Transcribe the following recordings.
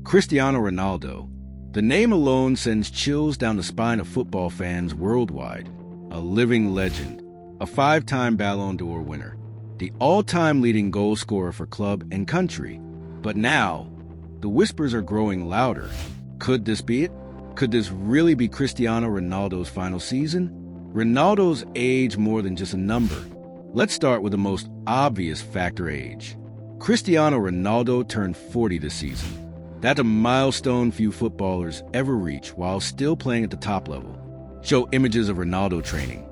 Cristiano Ronaldo. The name alone sends chills down the spine of football fans worldwide. A living legend, a 5-time Ballon d'Or winner, the all-time leading goal scorer for club and country. But now, the whispers are growing louder. Could this be it? Could this really be Cristiano Ronaldo's final season? Ronaldo's age more than just a number. Let's start with the most obvious factor: age. Cristiano Ronaldo turned 40 this season. That's a milestone few footballers ever reach while still playing at the top level. Show images of Ronaldo training,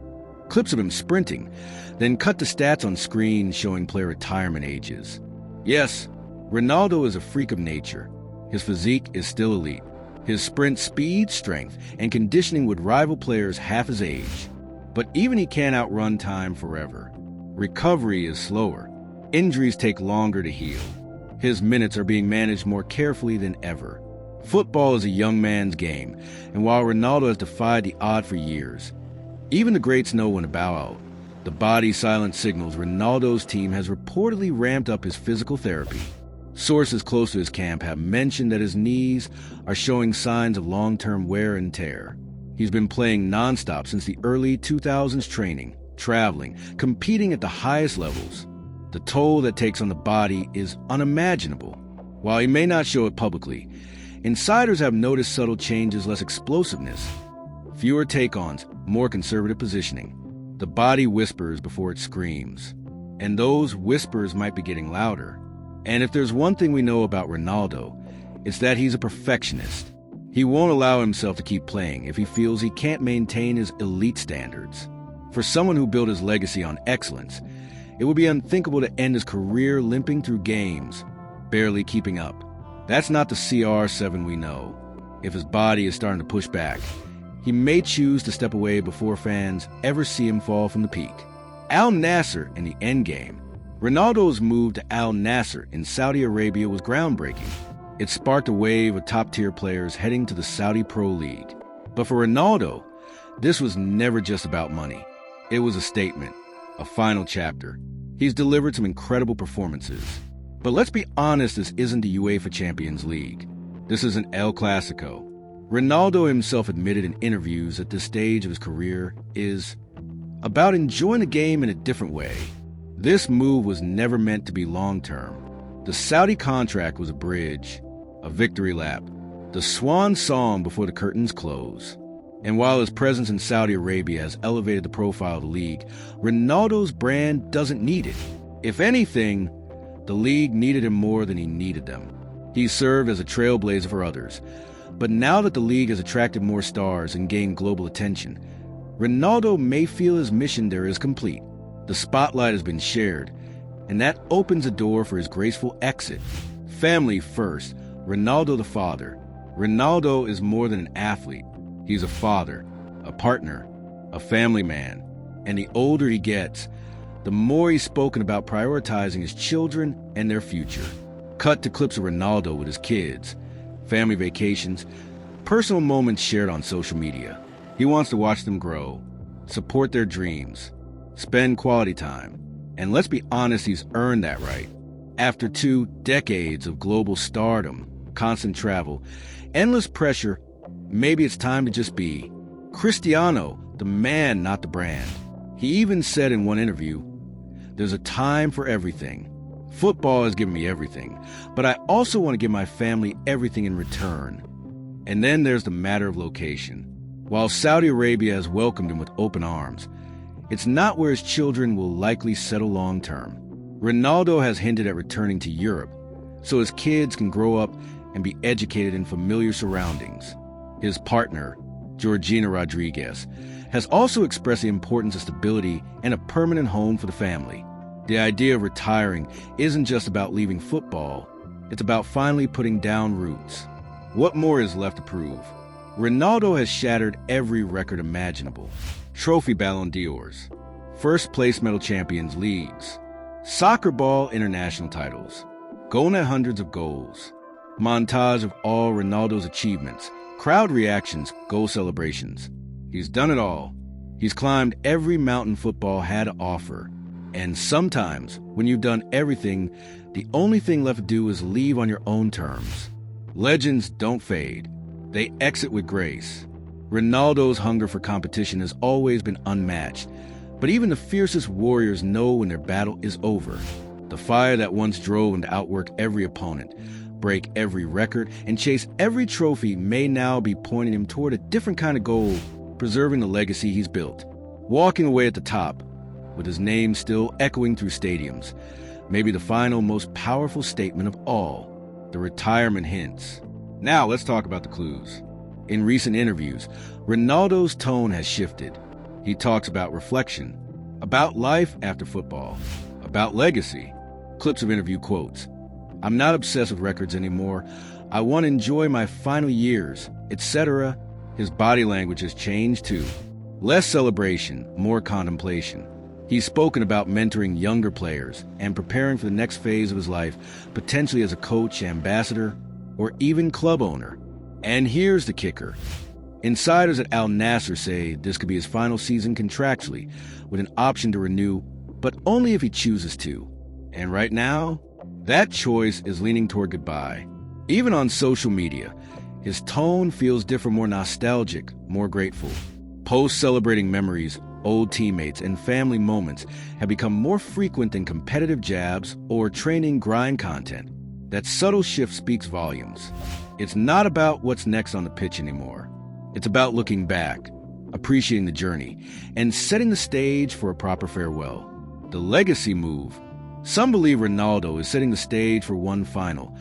clips of him sprinting, then cut the stats on screen showing player retirement ages. Yes, Ronaldo is a freak of nature. His physique is still elite. His sprint speed, strength, and conditioning would rival players half his age. But even he can't outrun time forever. Recovery is slower. Injuries take longer to heal. His minutes are being managed more carefully than ever. Football is a young man's game, and while Ronaldo has defied the odd for years, even the greats know when to bow out. The body silent signals Ronaldo's team has reportedly ramped up his physical therapy. Sources close to his camp have mentioned that his knees are showing signs of long-term wear and tear. He's been playing nonstop since the early 2000s, training, traveling, competing at the highest levels. The toll that takes on the body is unimaginable. While he may not show it publicly, insiders have noticed subtle changes: less explosiveness, fewer take-ons, more conservative positioning. The body whispers before it screams, and those whispers might be getting louder. And if there's one thing we know about Ronaldo, it's that he's a perfectionist. He won't allow himself to keep playing if he feels he can't maintain his elite standards. For someone who built his legacy on excellence, it would be unthinkable to end his career limping through games, barely keeping up. That's not the CR7 we know. If his body is starting to push back, he may choose to step away before fans ever see him fall from the peak. Al Nassr in the endgame. Ronaldo's move to Al Nassr in Saudi Arabia was groundbreaking. It sparked a wave of top-tier players heading to the Saudi Pro League. But for Ronaldo, this was never just about money. It was a statement, a final chapter. He's delivered some incredible performances. But let's be honest, this isn't the UEFA Champions League. This isn't El Clasico. Ronaldo himself admitted in interviews at this stage of his career is about enjoying the game in a different way. This move was never meant to be long-term. The Saudi contract was a bridge, a victory lap, the swan song before the curtains close. And while his presence in Saudi Arabia has elevated the profile of the league, Ronaldo's brand doesn't need it. If anything, the league needed him more than he needed them. He served as a trailblazer for others. But now that the league has attracted more stars and gained global attention, Ronaldo may feel his mission there is complete. The spotlight has been shared, and that opens a door for his graceful exit. Family first. Ronaldo the father. Ronaldo is more than an athlete. He's a father, a partner, a family man. And the older he gets, the more he's spoken about prioritizing his children and their future. Cut to clips of Ronaldo with his kids, family vacations, personal moments shared on social media. He wants to watch them grow, support their dreams, spend quality time. And let's be honest, he's earned that right. After 2 decades of global stardom, constant travel, endless pressure, maybe it's time to just be. Cristiano, the man, not the brand. He even said in one interview, "There's a time for everything. Football has given me everything, but I also want to give my family everything in return." And then there's the matter of location. While Saudi Arabia has welcomed him with open arms, it's not where his children will likely settle long-term. Ronaldo has hinted at returning to Europe, so his kids can grow up and be educated in familiar surroundings. His partner, Georgina Rodriguez, has also expressed the importance of stability and a permanent home for the family. The idea of retiring isn't just about leaving football, it's about finally putting down roots. What more is left to prove? Ronaldo has shattered every record imaginable. Trophy Ballon d'Ors, first place medal champions leagues, soccer ball international titles, golden at hundreds of goals, montage of all Ronaldo's achievements, crowd reactions, goal celebrations. He's done it all. He's climbed every mountain football had to offer. And sometimes, when you've done everything, the only thing left to do is leave on your own terms. Legends don't fade. They exit with grace. Ronaldo's hunger for competition has always been unmatched, but even the fiercest warriors know when their battle is over. The fire that once drove him to outwork every opponent, break every record, and chase every trophy may now be pointing him toward a different kind of goal, preserving the legacy he's built. Walking away at the top, with his name still echoing through stadiums, may be the final, most powerful statement of all, the retirement hints. Now let's talk about the clues. In recent interviews, Ronaldo's tone has shifted. He talks about reflection, about life after football, about legacy. Clips of interview quotes. "I'm not obsessed with records anymore. I want to enjoy my final years," etc. His body language has changed too. Less celebration, more contemplation. He's spoken about mentoring younger players and preparing for the next phase of his life, potentially as a coach, ambassador, or even club owner. And here's the kicker. Insiders at Al Nassr say this could be his final season contractually, with an option to renew, but only if he chooses to. And right now, that choice is leaning toward goodbye. Even on social media, his tone feels different, more nostalgic, more grateful. Posts celebrating memories, old teammates, and family moments have become more frequent than competitive jabs or training grind content. That subtle shift speaks volumes. It's not about what's next on the pitch anymore. It's about looking back, appreciating the journey, and setting the stage for a proper farewell. The legacy move. Some believe Ronaldo is setting the stage for one final,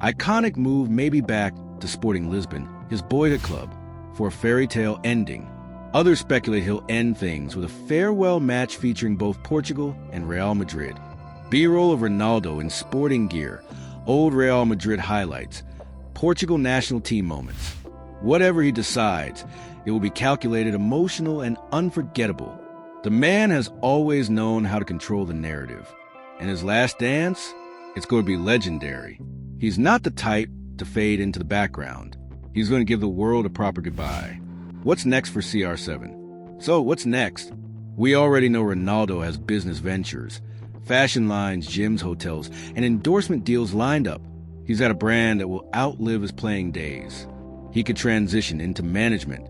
iconic move, maybe back to Sporting Lisbon, his boyhood club, for a fairy tale ending. Others speculate he'll end things with a farewell match featuring both Portugal and Real Madrid. B-roll of Ronaldo in sporting gear, old Real Madrid highlights, Portugal national team moments. Whatever he decides, it will be calculated, emotional, and unforgettable. The man has always known how to control the narrative. And his last dance, it's going to be legendary. He's not the type to fade into the background. He's going to give the world a proper goodbye. What's next for CR7? So, what's next? We already know Ronaldo has business ventures, fashion lines, gyms, hotels, and endorsement deals lined up. He's at a brand that will outlive his playing days. He could transition into management,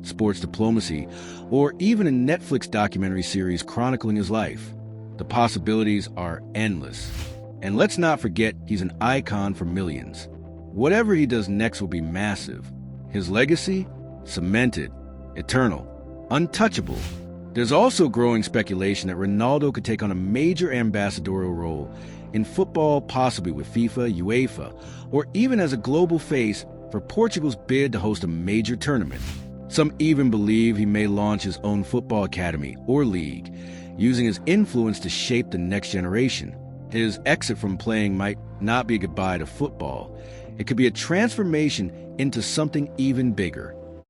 sports diplomacy, or even a Netflix documentary series chronicling his life. The possibilities are endless. And let's not forget, he's an icon for millions. Whatever he does next will be massive. His legacy? Cemented, eternal, untouchable. There's also growing speculation that Ronaldo could take on a major ambassadorial role in football, possibly with FIFA, UEFA, or even as a global face for Portugal's bid to host a major tournament. Some even believe he may launch his own football academy or league, using his influence to shape the next generation. His exit from playing might not be a goodbye to football. It could be a transformation into something even bigger.